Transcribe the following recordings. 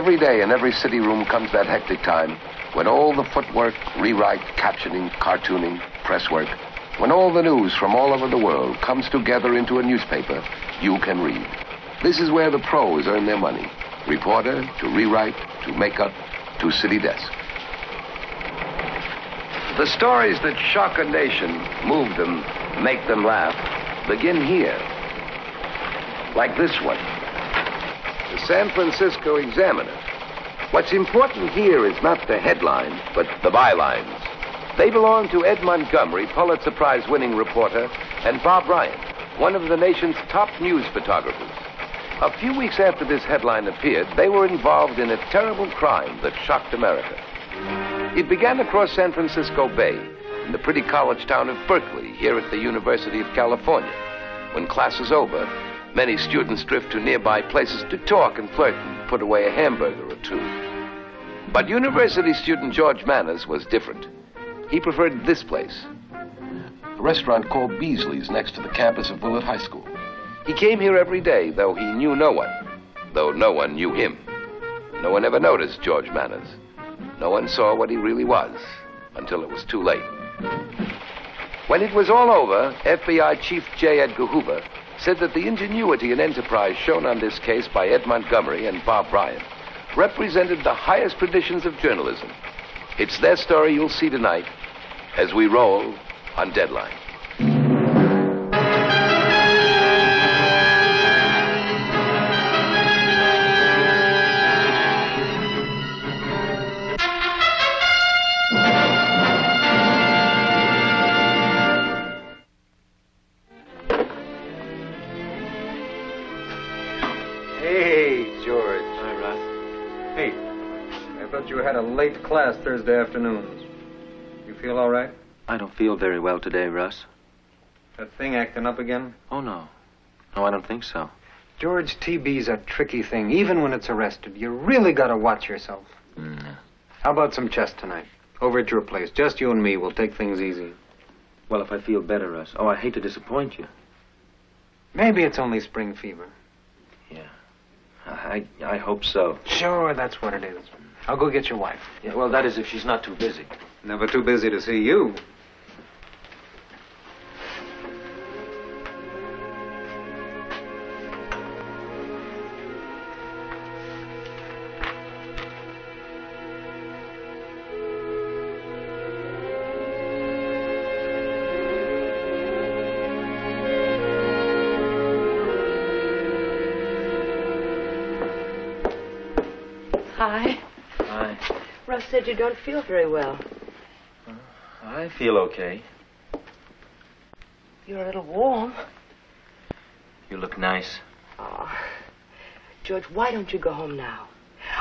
every day in every city room comes that hectic time when all the footwork, rewrite, captioning, cartooning, press work, when all the news from all over the world comes together into a newspaper you can read. This is where the pros earn their money. Reporter to rewrite to makeup to city desk. The stories that shock a nation, move them, make them laugh, begin here. Like this one. The San Francisco Examiner. What's important here is not the headlines, but the bylines. They belong to Ed Montgomery, Pulitzer Prize-winning reporter, and Bob Bryant, one of the nation's top news photographers. A few weeks after this headline appeared, they were involved in a terrible crime that shocked America. It began across San Francisco Bay, in the pretty college town of Berkeley, here at the University of California. When class is over, many students drift to nearby places to talk and flirt and put away a hamburger or two. But university student George Manners was different. He preferred this place, a restaurant called Beasley's next to the campus of Willard High School. He came here every day, though he knew no one, though no one knew him. No one ever noticed George Manners. No one saw what he really was, until it was too late. When it was all over, FBI Chief J. Edgar Hoover said that the ingenuity and enterprise shown on this case by Ed Montgomery and Bob Bryant represented the highest traditions of journalism. It's their story you'll see tonight as we roll on Deadline. You had a late class Thursday afternoons. You feel all right? I don't feel very well today, Russ. That thing acting up again? Oh, no. No, I don't think so. George, TB's a tricky thing, even when it's arrested. You really gotta watch yourself. How about some chess tonight? Over at your place. Just you and me. We'll take things easy. Well, if I feel better, Russ. Oh, I hate to disappoint you. Maybe it's only spring fever. Yeah. I hope so. Sure, that's what it is. I'll go get your wife. Yeah, well, that is if she's not too busy. Never too busy to see you. Hi. Hi. Russ said you don't feel very well. I feel okay. You're a little warm. You look nice. Oh. George, why don't you go home now?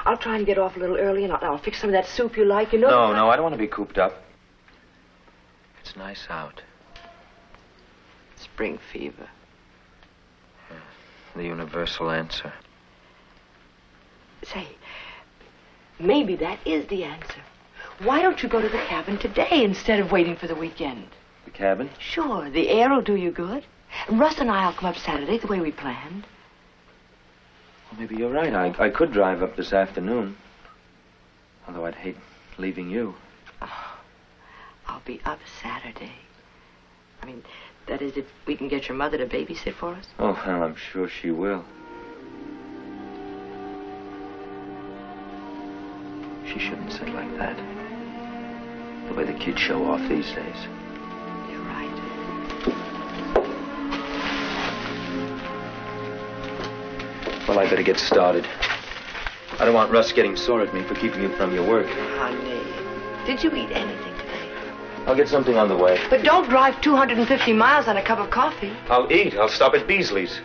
I'll try and get off a little early, and I'll fix some of that soup you like. You know. No, I don't want to be cooped up. It's nice out. Spring fever. The universal answer. Say, maybe that is the answer. Why don't you go to the cabin today instead of waiting for the weekend? The cabin? Sure, the air will do you good. Russ and I'll come up Saturday the way we planned. Well, maybe you're right. I could drive up this afternoon. Although I'd hate leaving you. Oh, I'll be up Saturday. I mean, that is if we can get your mother to babysit for us. Oh, well, I'm sure she will. She shouldn't sit like that. The way the kids show off these days. You're right. Well, I better get started. I don't want Russ getting sore at me for keeping you from your work. Honey, did you eat anything today? I'll get something on the way. But don't drive 250 miles on a cup of coffee. I'll eat. I'll stop at Beasley's.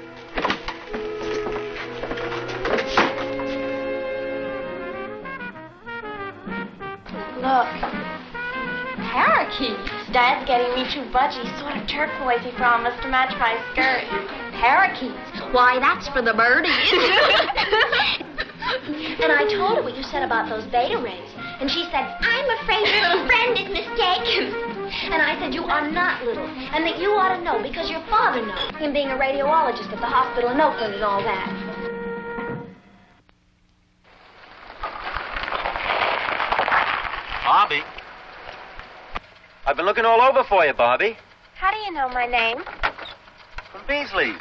Look. Parakeets. Dad's getting me 2 budgies, sort of turquoisey promised to match my skirt. Parakeets. Why, that's for the birdies. And I told her what you said about those beta rays. And she said, I'm afraid your friend is mistaken. And I said, you are not little. And that you ought to know because your father knows. Him being a radiologist at the hospital in Oakland and all that. I've been looking all over for you, Bobby. How do you know my name? From Beasley's.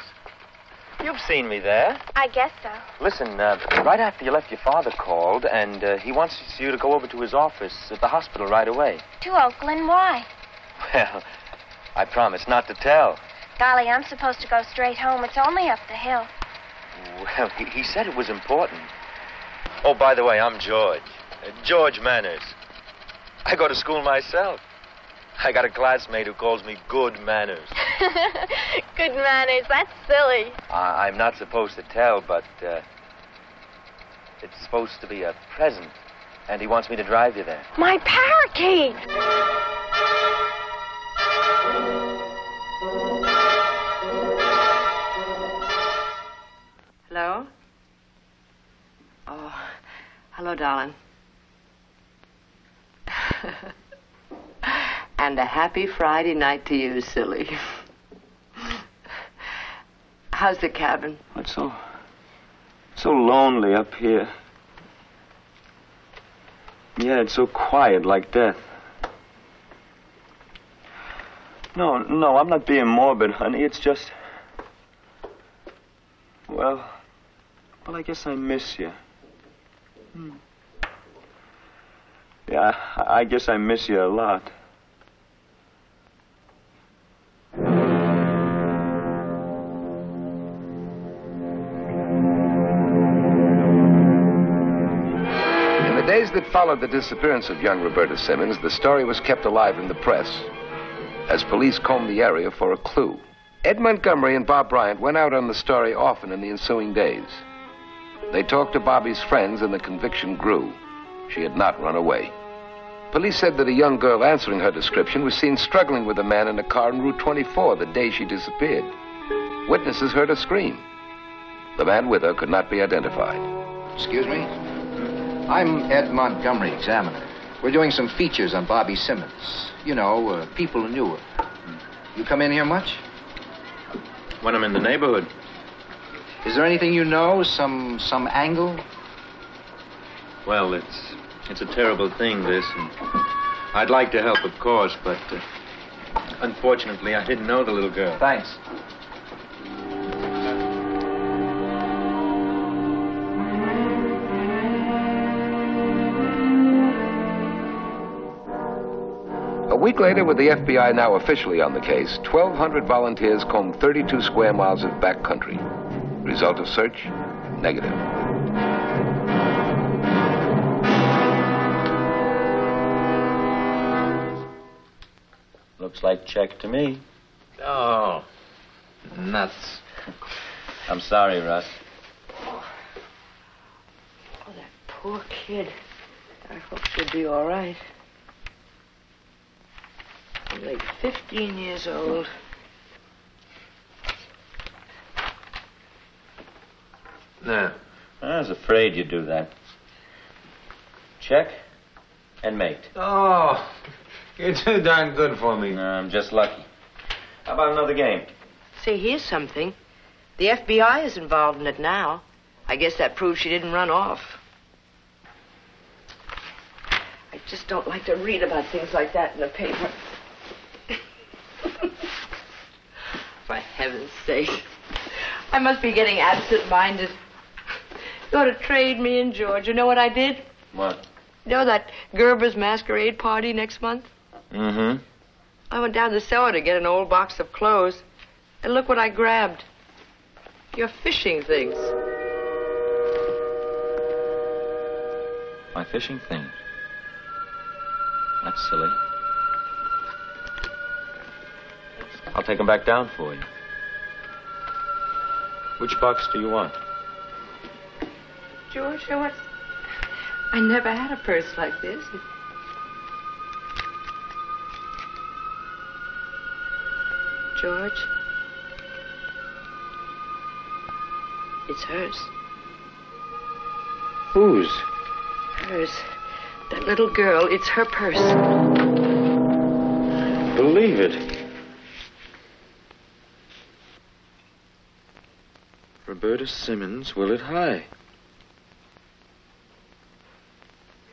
You've seen me there. I guess so. Listen, right after you left, your father called, and he wants you to go over to his office at the hospital right away. To Oakland? Why? Well, I promise not to tell. Golly, I'm supposed to go straight home. It's only up the hill. Well, he said it was important. Oh, by the way, I'm George. George Manners. I go to school myself. I got a classmate who calls me Good Manners. Good manners. That's silly. I'm not supposed to tell, but it's supposed to be a present, and he wants me to drive you there. My parakeet! Hello? Oh, hello, darling. And a happy Friday night to you, silly. How's the cabin? It's so lonely up here. Yeah, it's so quiet, like death. No, I'm not being morbid, honey. It's just... Well, I guess I miss you. Yeah, I guess I miss you a lot. In the days that followed the disappearance of young Roberta Simmons, the story was kept alive in the press as police combed the area for a clue. Ed Montgomery and Bob Bryant went out on the story often in the ensuing days. They talked to Bobby's friends, and the conviction grew. She had not run away. Police said that a young girl answering her description was seen struggling with a man in a car on Route 24 the day she disappeared. Witnesses heard her scream. The man with her could not be identified. Excuse me? I'm Ed Montgomery, examiner. We're doing some features on Bobby Simmons. You know, people who knew her. You come in here much? When I'm in the neighborhood. Is there anything you know, some angle? Well, it's a terrible thing, this, and I'd like to help, of course, but unfortunately, I didn't know the little girl. Thanks. A week later, with the FBI now officially on the case, 1,200 volunteers combed 32 square miles of backcountry. Result of search? Negative. Looks like check to me. Oh, nuts. I'm sorry, Russ. Oh, that poor kid. I hope she'll be all right. Only 15 years old. No. I was afraid you'd do that. Check and mate. Oh, you're too darn good for me. No, I'm just lucky. How about another game? Say, here's something. The FBI is involved in it now. I guess that proves she didn't run off. I just don't like to read about things like that in the paper. For heaven's sake. I must be getting absent-minded. You ought to trade me and George. You know what I did? What? You know that Gerber's masquerade party next month? Mm-hmm. I went down the cellar to get an old box of clothes. And look what I grabbed. Your fishing things. My fishing things. That's silly. I'll take them back down for you. Which box do you want? George, I never had a purse like this. George, it's hers. Whose? Hers. That little girl, it's her purse. Believe it. Roberta Simmons, Willard High.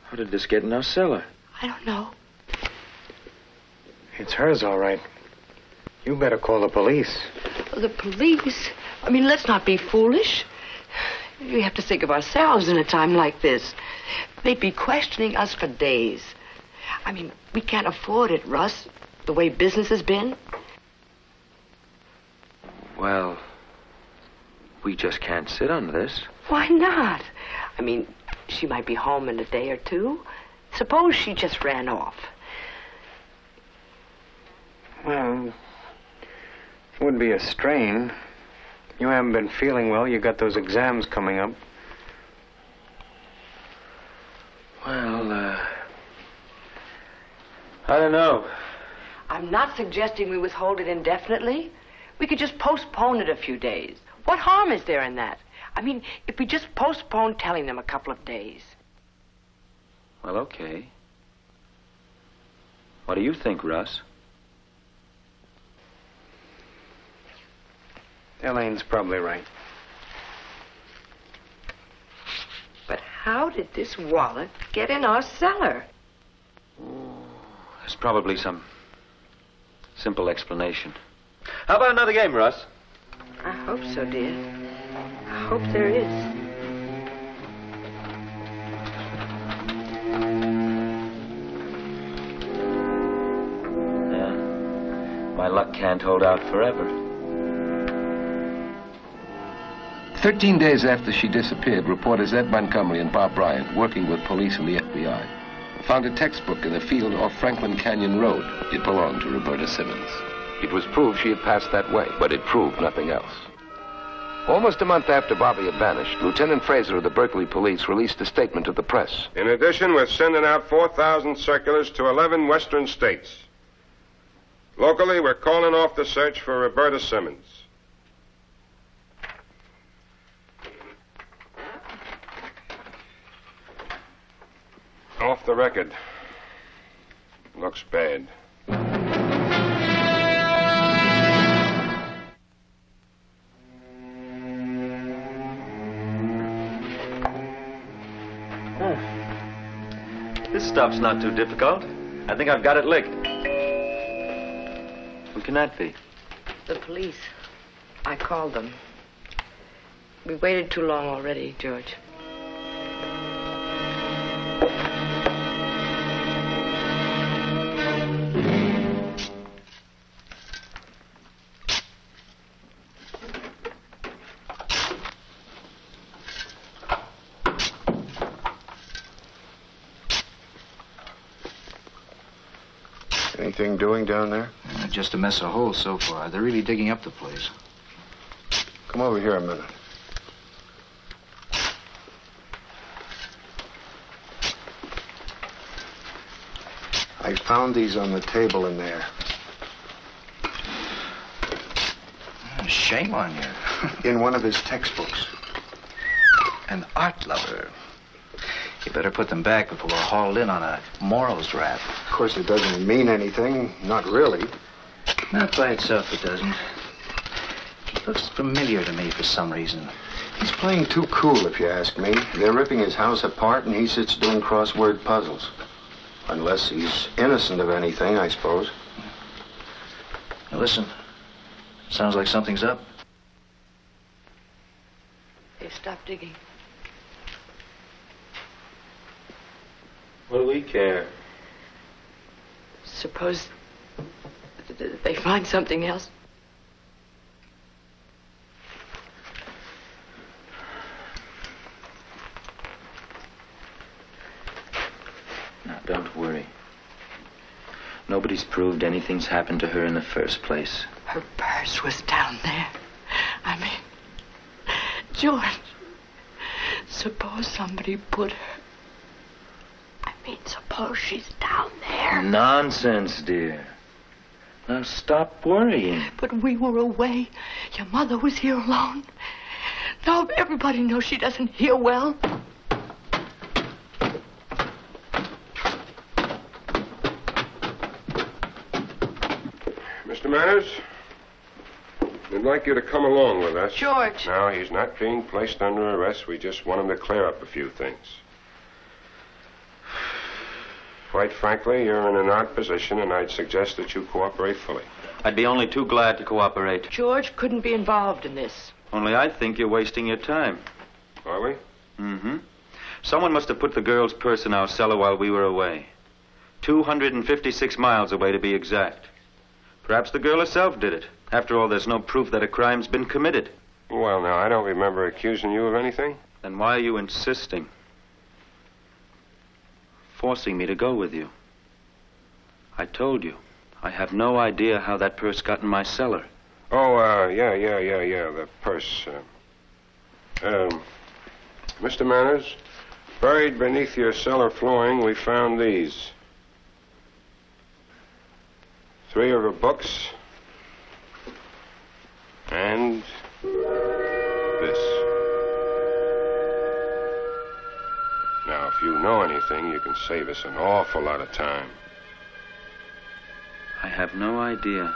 How did this get in our cellar? I don't know. It's hers, all right. You better call the police. The police? I mean, let's not be foolish. We have to think of ourselves in a time like this. They'd be questioning us for days. I mean, we can't afford it, Russ, the way business has been. Well, we just can't sit on this. Why not? I mean, she might be home in a day or two. Suppose she just ran off. Well, it would be a strain. You haven't been feeling well. You got those exams coming up. Well, I don't know. I'm not suggesting we withhold it indefinitely. We could just postpone it a few days. What harm is there in that? I mean, if we just postpone telling them a couple of days. Well, okay. What do you think, Russ? Elaine's probably right. But how did this wallet get in our cellar? There's probably some simple explanation. How about another game, Russ? I hope so, dear. I hope there is. Yeah. My luck can't hold out forever. 13 days after she disappeared, reporters Ed Montgomery and Bob Bryant, working with police and the FBI, found a textbook in a field off Franklin Canyon Road. It belonged to Roberta Simmons. It was proved she had passed that way, but it proved nothing else. Almost a month after Bobby had vanished, Lieutenant Fraser of the Berkeley Police released a statement to the press. In addition, we're sending out 4,000 circulars to 11 western states. Locally, we're calling off the search for Roberta Simmons. Off the record. Looks bad. This stuff's not too difficult. I think I've got it licked. Who can that be? The police. I called them. We waited too long already, George. Anything doing down there? Just a mess of holes so far. They're really digging up the place. Come over here a minute. I found these on the table in there. Shame on you. In one of his textbooks. An art lover. You better put them back before we're hauled in on a morals rap. Of course, it doesn't mean anything. Not really. Not by itself, it doesn't. It looks familiar to me for some reason. He's playing too cool, if you ask me. They're ripping his house apart, and he sits doing crossword puzzles. Unless he's innocent of anything, I suppose. Now listen. Sounds like something's up. Hey, stop digging. What do we care? Suppose they find something else. Now, don't worry. Nobody's proved anything's happened to her in the first place. Her purse was down there. I mean, George, suppose somebody put her... suppose she's down there. Nonsense, dear. Now stop worrying. But we were away. Your mother was here alone. Now everybody knows she doesn't hear well. Mr. Manners, we'd like you to come along with us. George. No, he's not being placed under arrest. We just want him to clear up a few things. Quite frankly, you're in an odd position, and I'd suggest that you cooperate fully. I'd be only too glad to cooperate. George couldn't be involved in this. Only I think you're wasting your time. Are we? Mm-hmm. Someone must have put the girl's purse in our cellar while we were away. 256 miles away, to be exact. Perhaps the girl herself did it. After all, there's no proof that a crime's been committed. Well, now, I don't remember accusing you of anything. Then why are you insisting? Forcing me to go with you. I told you, I have no idea how that purse got in my cellar. Oh, yeah, the purse. Mr. Manners, buried beneath your cellar flooring, we found these. 3 of her books. And this. Now, if you know anything, you can save us an awful lot of time. I have no idea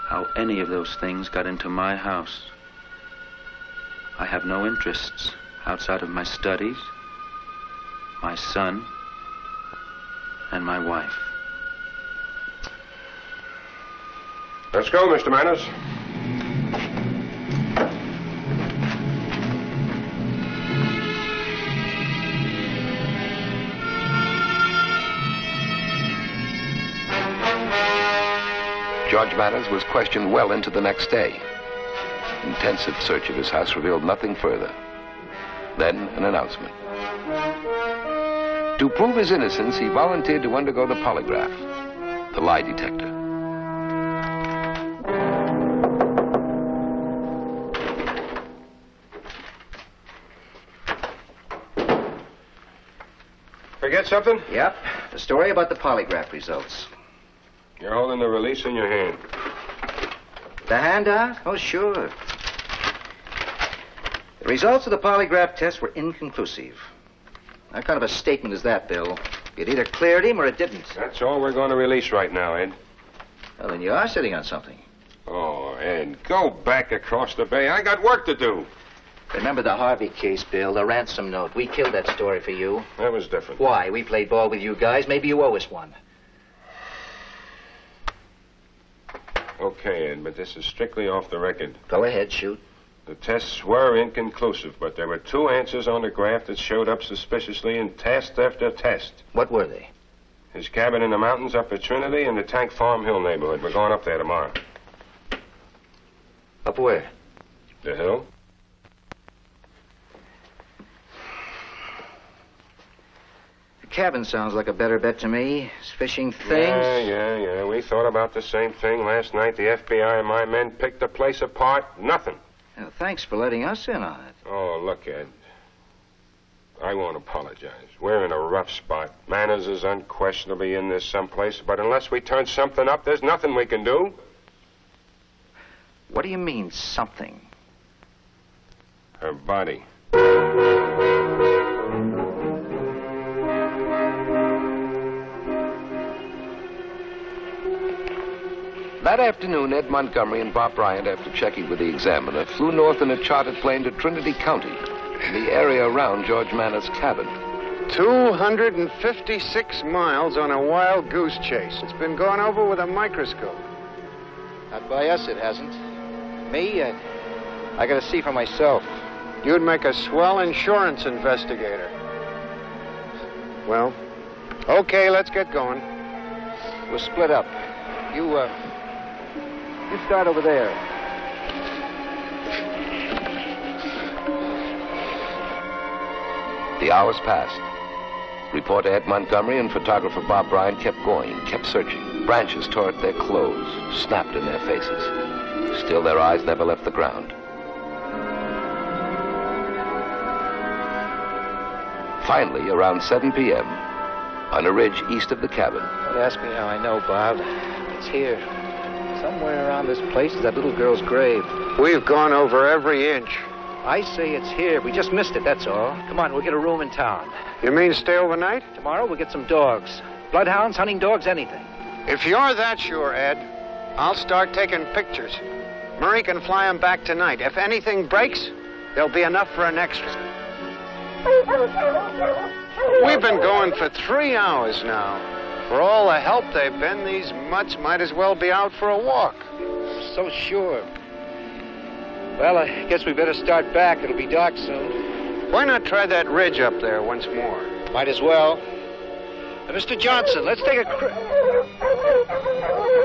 how any of those things got into my house. I have no interests outside of my studies, my son, and my wife. Let's go, Mr. Manners. George Manners was questioned well into the next day. Intensive search of his house revealed nothing further. Then an announcement. To prove his innocence, he volunteered to undergo the polygraph, the lie detector. Forget something? Yep. The story about the polygraph results. You're holding the release in your hand. The handout? Oh, sure. The results of the polygraph test were inconclusive. What kind of a statement is that, Bill? It either cleared him or it didn't. That's all we're going to release right now, Ed. Well, then you are sitting on something. Oh, Ed, go back across the bay. I got work to do. Remember the Harvey case, Bill, the ransom note. We killed that story for you. That was different. Why? We played ball with you guys. Maybe you owe us one. Okay, Ed, but this is strictly off the record. Go ahead, shoot. The tests were inconclusive, but there were 2 answers on the graph that showed up suspiciously in test after test. What were they? His cabin in the mountains up at Trinity and the Tank Farm Hill neighborhood. We're going up there tomorrow. Up where? The hill? The cabin sounds like a better bet to me. It's fishing things. Yeah. We thought about the same thing last night. The FBI and my men picked the place apart. Nothing. Well, thanks for letting us in on it. Oh, look, Ed. I won't apologize. We're in a rough spot. Manners is unquestionably in this someplace, but unless we turn something up, there's nothing we can do. What do you mean, something? Her body. That afternoon, Ed Montgomery and Bob Bryant, after checking with the examiner, flew north in a chartered plane to Trinity County, in the area around George Manners' cabin. 256 miles on a wild goose chase. It's been gone over with a microscope. Not by us, it hasn't. Me, I gotta see for myself. You'd make a swell insurance investigator. Well, okay, let's get going. We'll split up. You start over there. The hours passed. Reporter Ed Montgomery and photographer Bob Bryant kept going, kept searching. Branches tore at their clothes, snapped in their faces. Still, their eyes never left the ground. Finally, around 7 p.m., on a ridge east of the cabin. Don't ask me how I know, Bob. It's here. Somewhere around this place is that little girl's grave. We've gone over every inch. I say it's here. We just missed it, that's all. Come on, we'll get a room in town. You mean stay overnight? Tomorrow we'll get some dogs. Bloodhounds, hunting dogs, anything. If you're that sure, Ed, I'll start taking pictures. Murray can fly them back tonight. If anything breaks, there'll be enough for an extra. We've been going for 3 hours now. For all the help they've been, these mutts might as well be out for a walk. So sure. Well, I guess we better start back. It'll be dark soon. Why not try that ridge up there once more? Might as well. Mr. Johnson, let's take a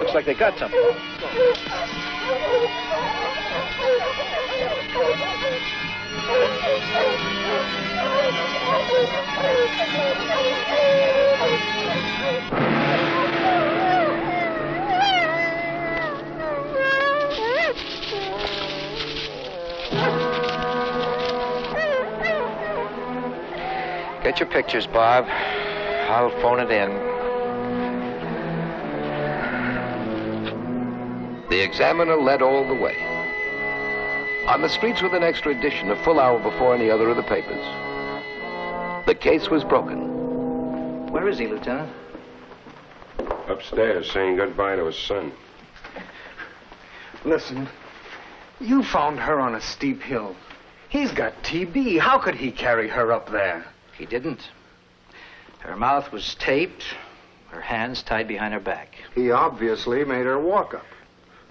Looks like they got something. Get your pictures, Bob. I'll phone it in. The Examiner led all the way. On the streets with an extra edition a full hour before any other of the papers. The case was broken. Where is he, Lieutenant? Upstairs, saying goodbye to his son. Listen, you found her on a steep hill. He's got TB. How could he carry her up there? He didn't. Her mouth was taped, her hands tied behind her back. He obviously made her walk up.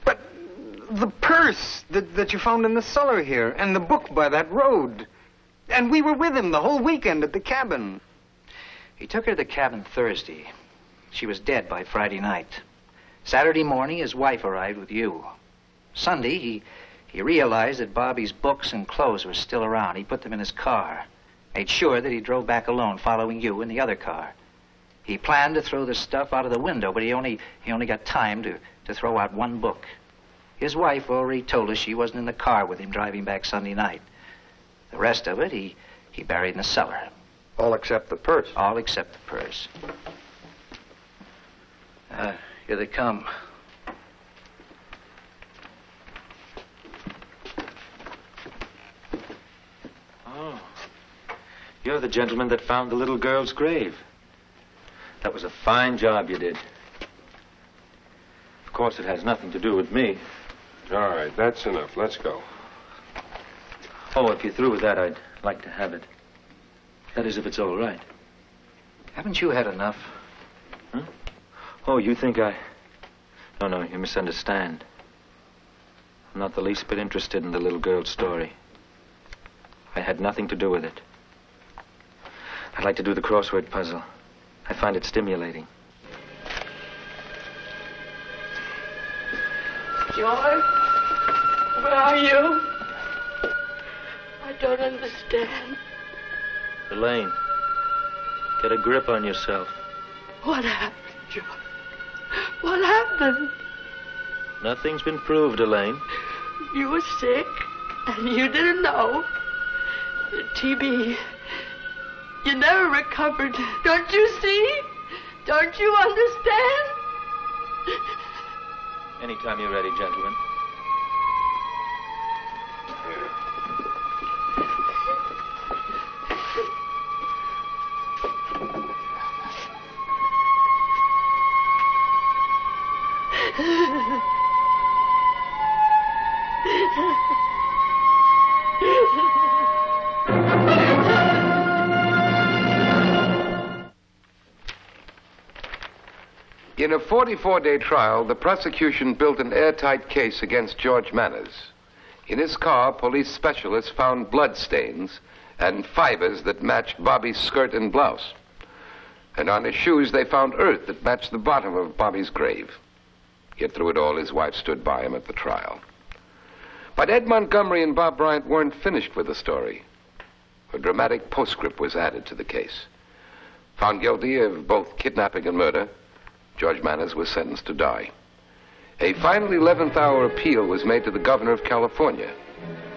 But the purse that you found in the cellar here, and the book by that road. And we were with him the whole weekend at the cabin. He took her to the cabin Thursday. She was dead by Friday night. Saturday morning, his wife arrived with you. Sunday, he realized that Bobby's books and clothes were still around. He put them in his car. Made sure that he drove back alone, following you in the other car. He planned to throw the stuff out of the window, but he only got time to throw out one book. His wife already told us she wasn't in the car with him driving back Sunday night. The rest of it, he buried in the cellar. All except the purse. All except the purse. Here they come. Oh. You're the gentleman that found the little girl's grave. That was a fine job you did. Of course, it has nothing to do with me. All right, that's enough. Let's go. Oh, if you're through with that, I'd like to have it. That is, if it's all right. Haven't you had enough? Huh? Oh, you think I... No, you misunderstand. I'm not the least bit interested in the little girl's story. I had nothing to do with it. I'd like to do the crossword puzzle. I find it stimulating. George, where are you? I don't understand. Elaine, get a grip on yourself. What happened, George? What happened? Nothing's been proved, Elaine. You were sick, and you didn't know. TB. You never recovered. Don't you see? Don't you understand? Anytime you're ready, gentlemen. In a 44-day trial, the prosecution built an airtight case against George Manners. In his car, police specialists found blood stains and fibers that matched Bobby's skirt and blouse. And on his shoes, they found earth that matched the bottom of Bobby's grave. Yet through it all, his wife stood by him at the trial. But Ed Montgomery and Bob Bryant weren't finished with the story. A dramatic postscript was added to the case. Found guilty of both kidnapping and murder, George Manners was sentenced to die. A final 11th hour appeal was made to the governor of California.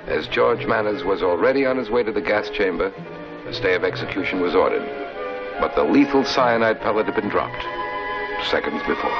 As George Manners was already on his way to the gas chamber, a stay of execution was ordered. But the lethal cyanide pellet had been dropped seconds before.